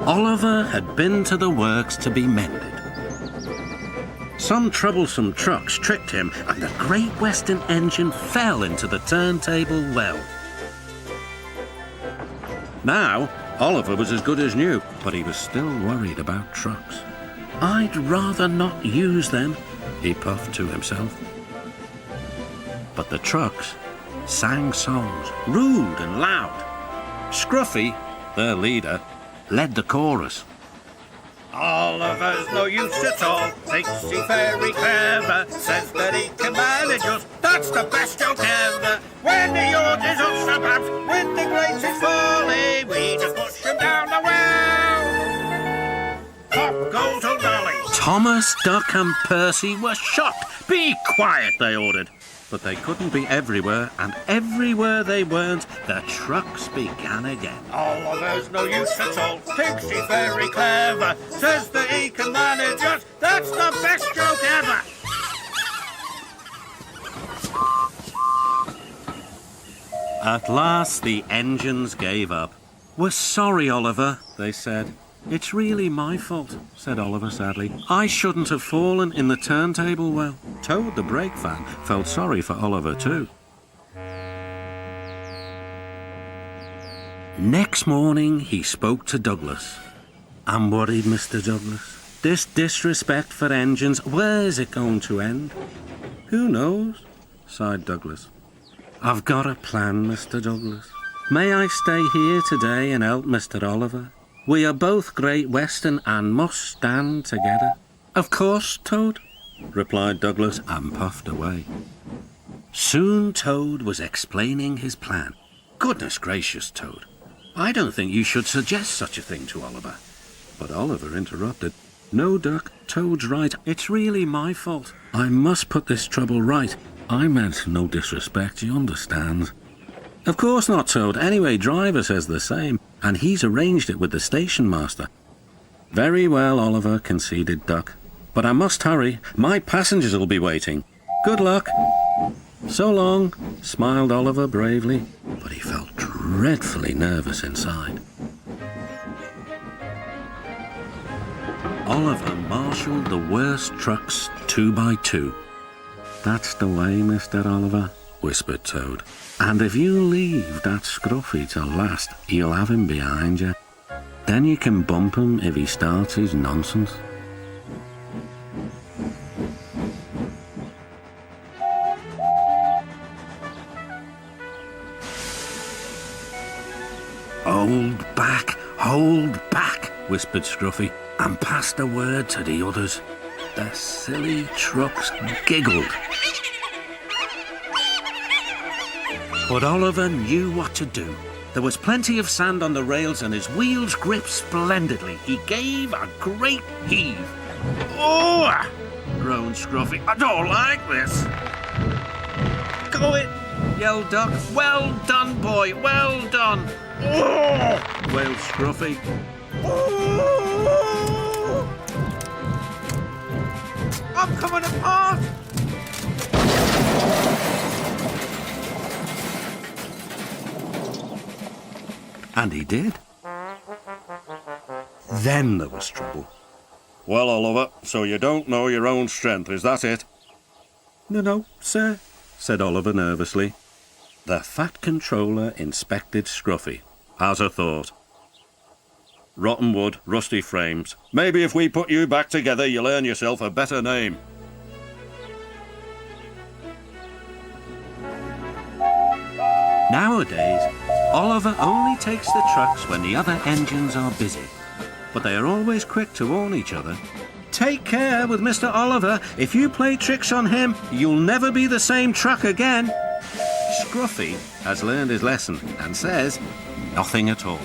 Oliver had been to the works to be mended. Some troublesome trucks tricked him, and the Great Western engine fell into the turntable well. Now, Oliver was as good as new, but he was still worried about trucks. "I'd rather not use them," he puffed to himself. But the trucks sang songs, rude and loud. Scruffy, their leader, led the chorus. Oliver's no use at all, thinks he's very clever, says that he can manage us, that's the best joke ever. When the yacht is on the maps, when the grates is falling, we just push him down the well. Pop goes old Dolly. Thomas, Duck and Percy were shocked. "Be quiet," they ordered. But they couldn't be everywhere, and everywhere they weren't, the trucks began again. Oliver's no use at all, thinks he's very clever, says that he can manage us, that's the best joke ever. At last the engines gave up. "We're sorry, Oliver," they said. "It's really my fault," said Oliver sadly. "I shouldn't have fallen in the turntable well." Toad the brake fan felt sorry for Oliver too. Next morning he spoke to Douglas. "I'm worried, Mr. Douglas. This disrespect for engines, where's it going to end?" "Who knows?" sighed Douglas. "I've got a plan, Mr. Douglas. May I stay here today and help Mr. Oliver? We are both Great Western and must stand together." "Of course, Toad," replied Douglas and puffed away. Soon Toad was explaining his plan. "Goodness gracious, Toad, I don't think you should suggest such a thing to Oliver." But Oliver interrupted. "No, Duck, Toad's right. It's really my fault. I must put this trouble right. I meant no disrespect, you understand." "Of course not, Toad. Anyway, Driver says the same, and he's arranged it with the station master." "Very well, Oliver," conceded Duck. "But I must hurry. My passengers will be waiting. Good luck." "So long," smiled Oliver bravely, but he felt dreadfully nervous inside. Oliver marshalled the worst trucks 2 by 2. "That's the way, Mr. Oliver," whispered Toad. "And if you leave that Scruffy till last, you'll have him behind you. Then you can bump him if he starts his nonsense." Hold back," whispered Scruffy, and passed a word to the others. The silly trucks giggled. But Oliver knew what to do. There was plenty of sand on the rails and his wheels gripped splendidly. He gave a great heave. "Oh!" groaned Scruffy. "I don't like this." "Go it!" yelled Duck. "Well done, boy, well done." "Oh!" wailed Scruffy. "Oh! I'm coming apart!" And he did. Then there was trouble. "Well, Oliver, so you don't know your own strength, is that it?" No, sir," said Oliver nervously. The Fat Controller inspected Scruffy. "How's a thought? Rotten wood, rusty frames. Maybe if we put you back together, you'll earn yourself a better name." Nowadays, Oliver only takes the trucks when the other engines are busy. But they are always quick to warn each other. "Take care with Mr. Oliver. If you play tricks on him, you'll never be the same truck again." Scruffy has learned his lesson and says nothing at all.